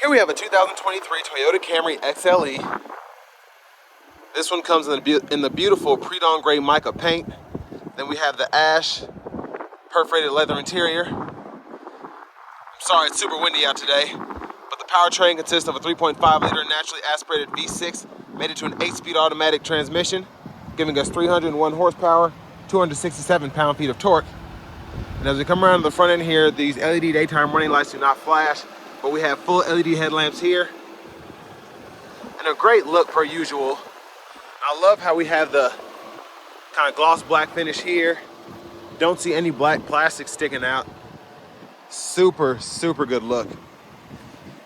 Here we have a 2023 Toyota Camry XLE. This one comes in the beautiful predawn gray mica paint. Then we have the ash perforated leather interior. I'm sorry it's super windy out today, but the powertrain consists of a 3.5 liter naturally aspirated V6 mated to an 8-speed automatic transmission, giving us 301 horsepower, 267 pound-feet of torque. And as we come around to the front end here, these LED daytime running lights do not flash, but we have full LED headlamps here. And a great look per usual. I love how we have the kind of gloss black finish here. Don't see any black plastic sticking out. Super, super good look.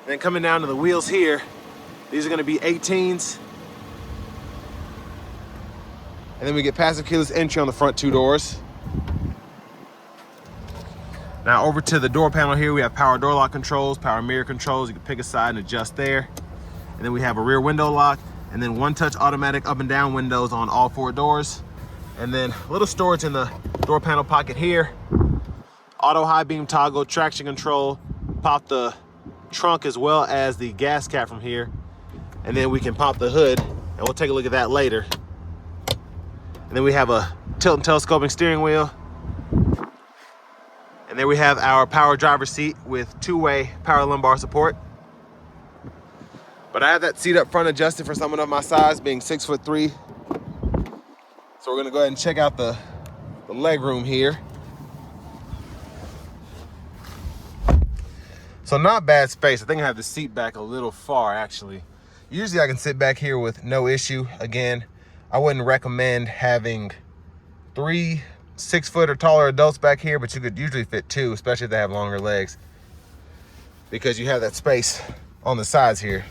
Then coming down to the wheels here, these are gonna be 18s. And then we get passive keyless entry on the front two doors. Now over to the door panel here, we have power door lock controls, power mirror controls. You can pick a side and adjust there. And then we have a rear window lock, and then one-touch automatic up and down windows on all four doors. And then a little storage in the door panel pocket here. Auto high beam toggle, traction control, pop the trunk as well as the gas cap from here. And then we can pop the hood, and we'll take a look at that later. And then we have a tilt and telescoping steering wheel. And there we have our power driver's seat with two-way power lumbar support. But I have that seat up front adjusted for someone of my size, being 6'3". So we're gonna go ahead and check out the leg room here. So not bad space. I think I have the seat back a little far actually. Usually I can sit back here with no issue. Again, I wouldn't recommend having 3 6-foot or taller adults back here, but you could usually fit 2, especially if they have longer legs, because you have that space on the sides here.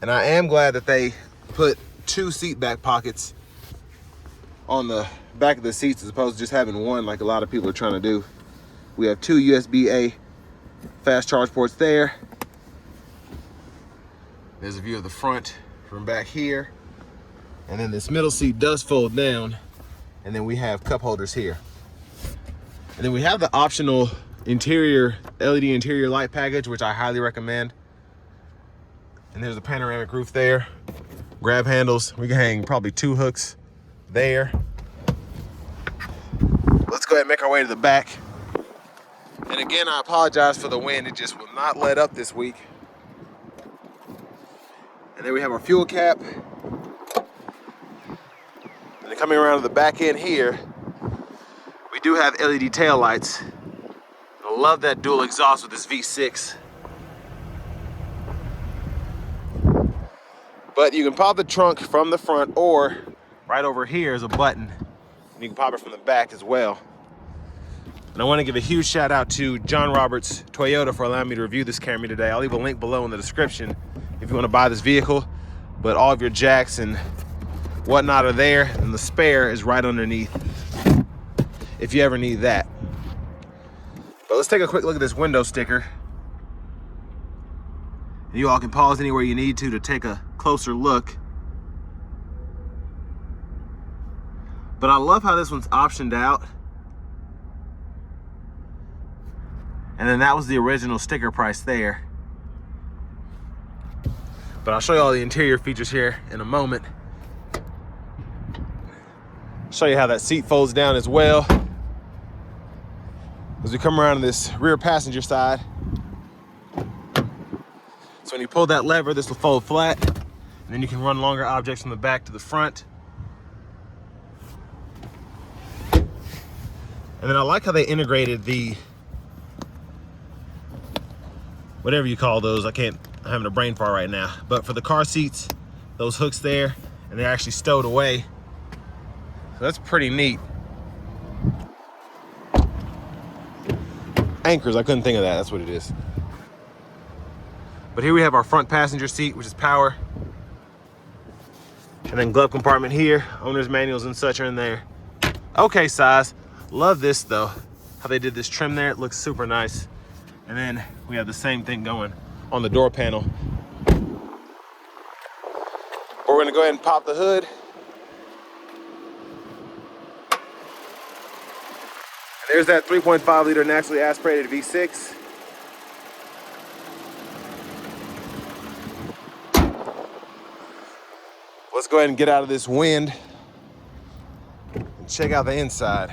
And I am glad that they put 2 seat back pockets on the back of the seats as opposed to just having one like a lot of people are trying to do. We have 2 USB-A fast charge ports there. There's a view of the front from back here. And then this middle seat does fold down. And then we have cup holders here. And then we have the optional interior, LED interior light package, which I highly recommend. And there's a panoramic roof there. Grab handles. We can hang probably 2 hooks there. Let's go ahead and make our way to the back. And again, I apologize for the wind. It just will not let up this week. And then we have our fuel cap. And then coming around to the back end here, we do have LED tail lights. I love that dual exhaust with this V6. But you can pop the trunk from the front, or right over here is a button. And you can pop it from the back as well. And I want to give a huge shout out to John Roberts Toyota for allowing me to review this Camry today. I'll leave a link below in the description if you want to buy this vehicle. But all of your jacks and whatnot are there, and the spare is right underneath if you ever need that. But let's take a quick look at this window sticker. And you all can pause anywhere you need to take a closer look. But I love how this one's optioned out. And then that was the original sticker price there. But I'll show you all the interior features here in a moment. Show you how that seat folds down as well. As we come around to this rear passenger side. So when you pull that lever, this will fold flat. And then you can run longer objects from the back to the front. And then I like how they integrated the, whatever you call those, I'm having a brain fart right now. But for the car seats, those hooks there, and they're actually stowed away. So that's pretty neat. Anchors, I couldn't think of that, that's what it is. But here we have our front passenger seat, which is power. And then glove compartment here, owner's manuals and such are in there. Okay size, love this though. How they did this trim there, it looks super nice. And then we have the same thing going on the door panel. We're gonna go ahead and pop the hood. And there's that 3.5 liter naturally aspirated V6. let's go ahead and get out of this wind and check out the inside.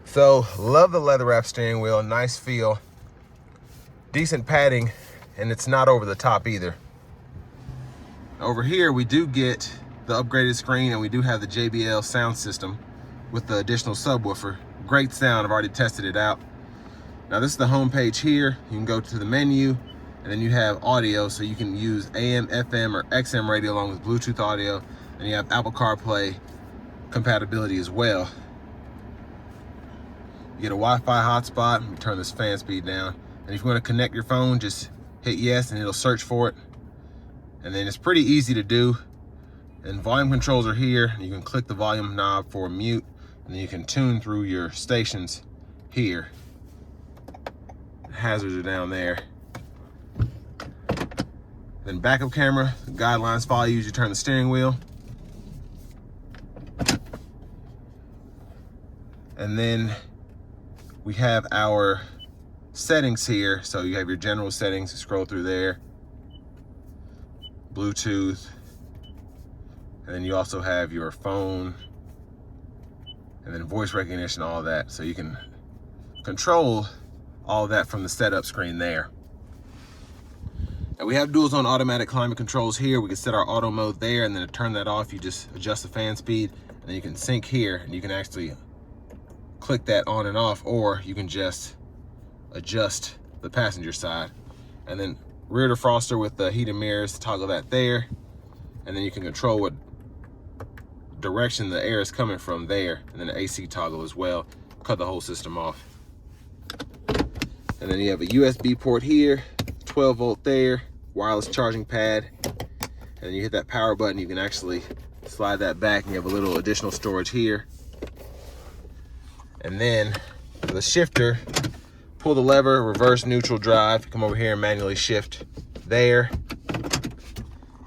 So, love the leather wrap steering wheel, nice feel, decent padding, and it's not over the top either. Over here, we do get the upgraded screen, and we do have the JBL sound system with the additional subwoofer. Great sound, I've already tested it out. Now this is the home page here. You can go to the menu, and then you have audio, so you can use AM, FM, or XM radio along with Bluetooth audio, and you have Apple CarPlay compatibility as well. You get a Wi-Fi hotspot. Let me turn this fan speed down. And if you want to connect your phone, just hit yes and it'll search for it. And then it's pretty easy to do. And volume controls are here. You can click the volume knob for mute, and then you can tune through your stations here. Hazards are down there. Then backup camera, the guidelines follow you as you turn the steering wheel. And then we have our settings here. So you have your general settings, you scroll through there. Bluetooth. And then you also have your phone. And then voice recognition, all that. So you can control all of that from the setup screen there. And we have dual zone automatic climate controls here. We can set our auto mode there, and then to turn that off, you just adjust the fan speed, and then you can sync here, and you can actually click that on and off, or you can just adjust the passenger side. And then rear defroster with the heated mirrors, toggle that there, and then you can control what direction the air is coming from there, and then the AC toggle as well. Cut the whole system off. And then you have a USB port here, 12 volt there, wireless charging pad, and then you hit that power button. You can actually slide that back, and you have a little additional storage here. And then for the shifter, pull the lever, reverse, neutral, drive, come over here and manually shift there.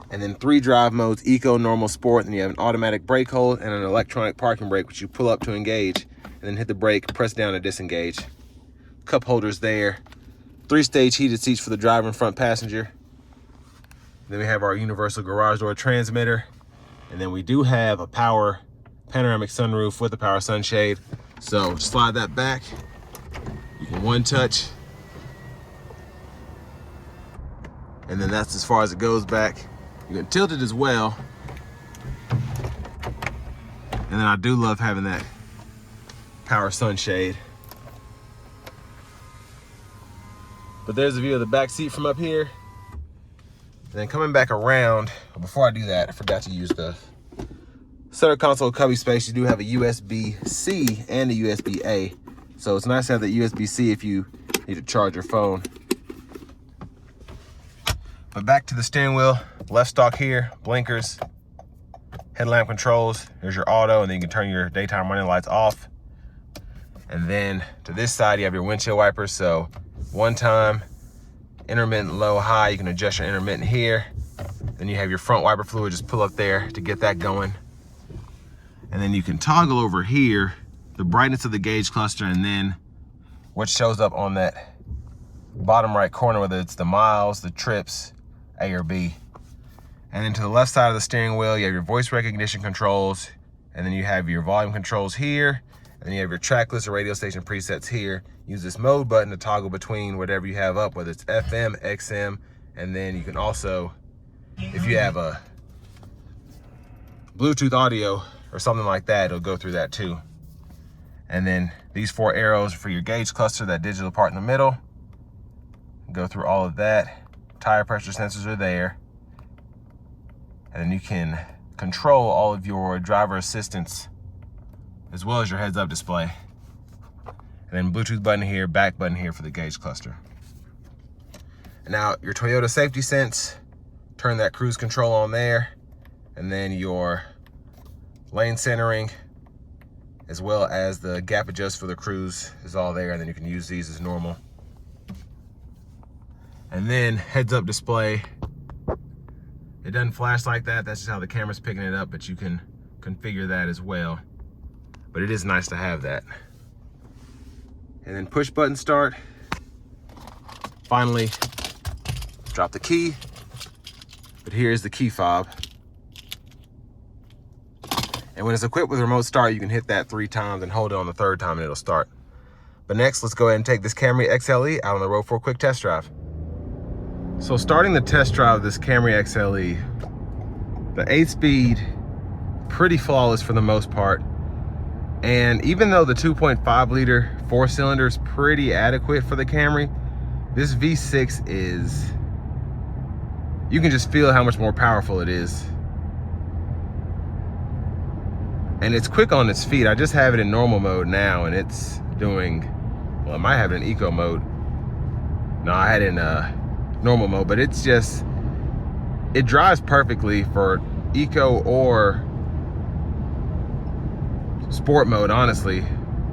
And then 3 drive modes, eco, normal, sport. Then you have an automatic brake hold and an electronic parking brake, which you pull up to engage, and then hit the brake, press down to disengage. Cup holders there. 3-stage heated seats for the driver and front passenger. Then we have our universal garage door transmitter. And then we do have a power panoramic sunroof with a power sunshade. So slide that back. You can one touch. And then that's as far as it goes back. You can tilt it as well. And then I do love having that power sunshade. But there's a view of the back seat from up here. And then coming back around, before I do that, I forgot to use the center console cubby space. You do have a USB-C and a USB-A. So it's nice to have the USB-C if you need to charge your phone. But back to the steering wheel, left stalk here, blinkers, headlamp controls. There's your auto, and then you can turn your daytime running lights off. And then to this side, you have your windshield wipers. So one time, intermittent, low, high, you can adjust your intermittent here. Then you have your front wiper fluid, just pull up there to get that going. And then you can toggle over here the brightness of the gauge cluster, and then what shows up on that bottom right corner, whether it's the miles, the trips, A or B. And then to the left side of the steering wheel, you have your voice recognition controls, and then you have your volume controls here, and then you have your track list or radio station presets here. Use this mode button to toggle between whatever you have up, whether it's FM, XM, and then you can also, if you have a Bluetooth audio or something like that, it'll go through that too. And then these 4 arrows for your gauge cluster, that digital part in the middle. Go through all of that. Tire pressure sensors are there. And then you can control all of your driver assistance as well as your heads-up display. And then Bluetooth button here, back button here for the gauge cluster. And now your Toyota safety sense, turn that cruise control on there. And then your lane centering, as well as the gap adjust for the cruise is all there. And then you can use these as normal. And then heads-up display. It doesn't flash like that. That's just how the camera's picking it up, but you can configure that as well. But it is nice to have that. And then push button start. Finally, drop the key, But here's the key fob. And when it's equipped with remote start, you can hit that 3 times and hold it on the 3rd time and it'll start. But next, let's go ahead and take this Camry XLE out on the road for a quick test drive. So starting the test drive of this Camry XLE, the 8-speed, pretty flawless for the most part. And even though the 2.5 liter 4-cylinder is pretty adequate for the Camry, this V6 is, you can just feel how much more powerful it is. And it's quick on its feet. I just have it in normal mode now and it's doing, well, I might have it in eco mode. No, I had it in normal mode, but it's just, it drives perfectly for eco or sport mode, honestly,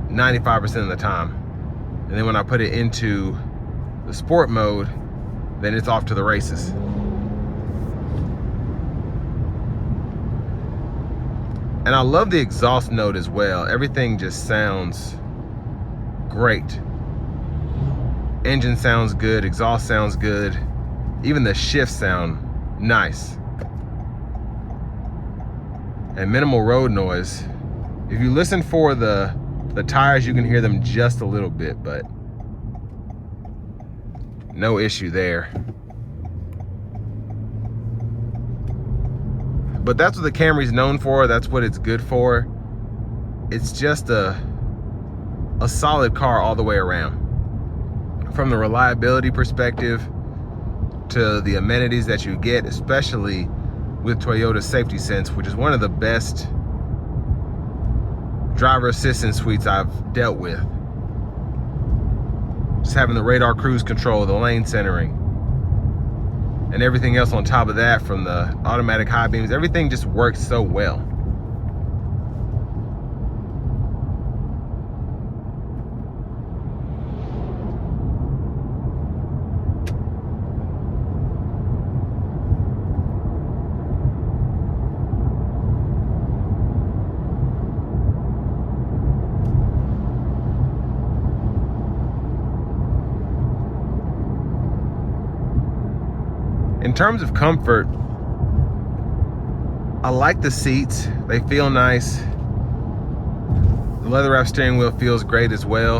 95% of the time. And then when I put it into the sport mode, then it's off to the races. And I love the exhaust note as well. Everything just sounds great. Engine sounds good, exhaust sounds good. Even the shifts sound nice. And minimal road noise. If you listen for the tires, you can hear them just a little bit, but no issue there. But that's what the Camry's known for. That's what it's good for. It's just a solid car all the way around. From the reliability perspective to the amenities that you get, especially with Toyota Safety Sense, which is one of the best driver assistance suites I've dealt with. Just having the radar cruise control, the lane centering, and everything else on top of that, from the automatic high beams, everything just works so well. In terms of comfort, I like the seats. They feel nice. The leather wrap steering wheel feels great as well.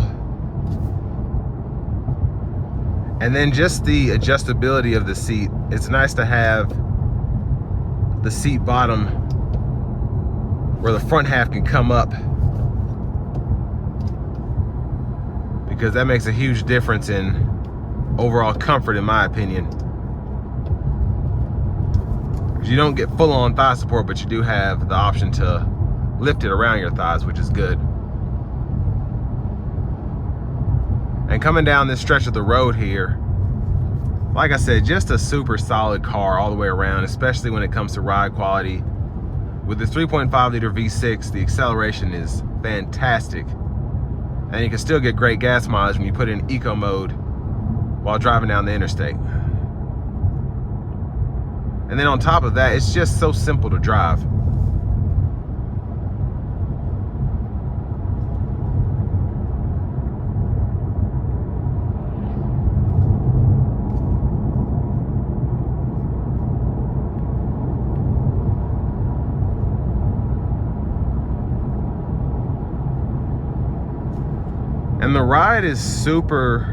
And then just the adjustability of the seat. It's nice to have the seat bottom where the front half can come up, because that makes a huge difference in overall comfort, in my opinion. You don't get full-on thigh support, but you do have the option to lift it around your thighs, which is good. And coming down this stretch of the road here, like I said, just a super solid car all the way around, especially when it comes to ride quality. With the 3.5 liter V6, the acceleration is fantastic. And you can still get great gas mileage when you put it in eco mode while driving down the interstate. And then on top of that, it's just so simple to drive. And the ride is super,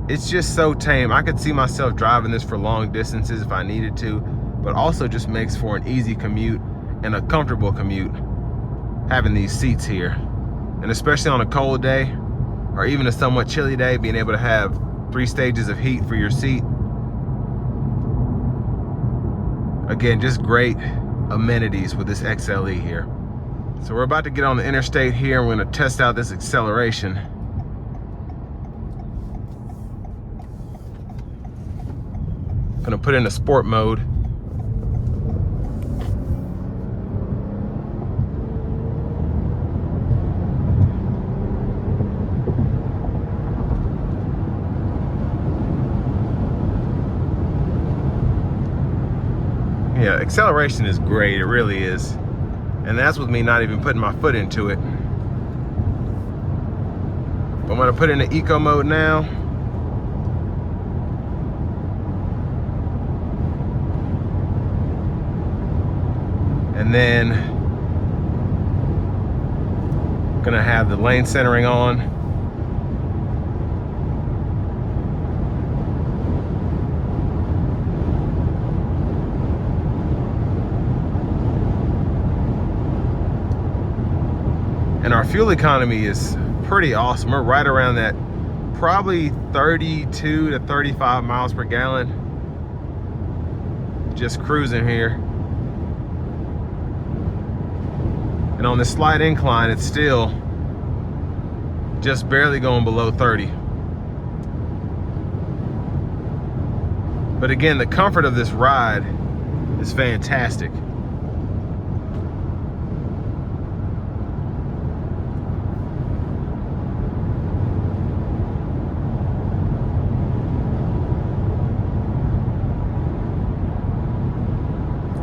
it's just so tame. I could see myself driving this for long distances if I needed to, but also just makes for an easy commute and a comfortable commute having these seats here. And especially on a cold day or even a somewhat chilly day, being able to have 3 stages of heat for your seat. Again, just great amenities with this XLE here. So we're about to get on the interstate here and we're gonna test out this acceleration. Gonna put in a sport mode. Yeah, acceleration is great, it really is. And that's with me not even putting my foot into it. But I'm gonna put it in the eco mode now. And then gonna have the lane centering on. And our fuel economy is pretty awesome. We're right around that, probably 32 to 35 miles per gallon. Just cruising here. And on this slight incline, it's still just barely going below 30. But again, the comfort of this ride is fantastic.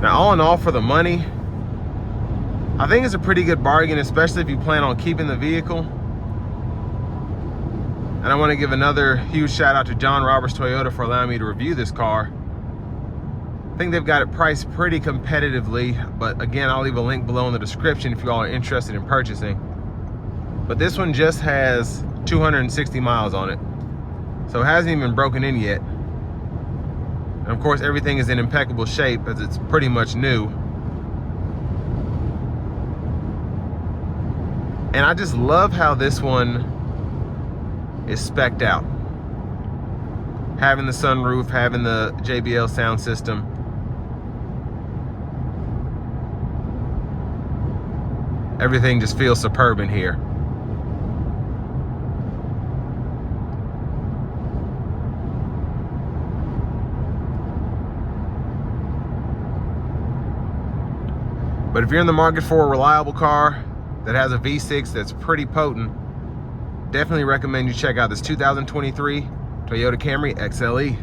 Now, all in all, for the money, I think it's a pretty good bargain, especially if you plan on keeping the vehicle. And I want to give another huge shout out to John Roberts Toyota for allowing me to review this car. I think they've got it priced pretty competitively, but again, I'll leave a link below in the description if you all are interested in purchasing. But this one just has 260 miles on it, so it hasn't even broken in yet. And of course, everything is in impeccable shape as it's pretty much new. And I just love how this one is spec'd out. Having the sunroof, having the JBL sound system. Everything just feels superb in here. But if you're in the market for a reliable car that has a V6 that's pretty potent, definitely recommend you check out this 2023 Toyota Camry XLE.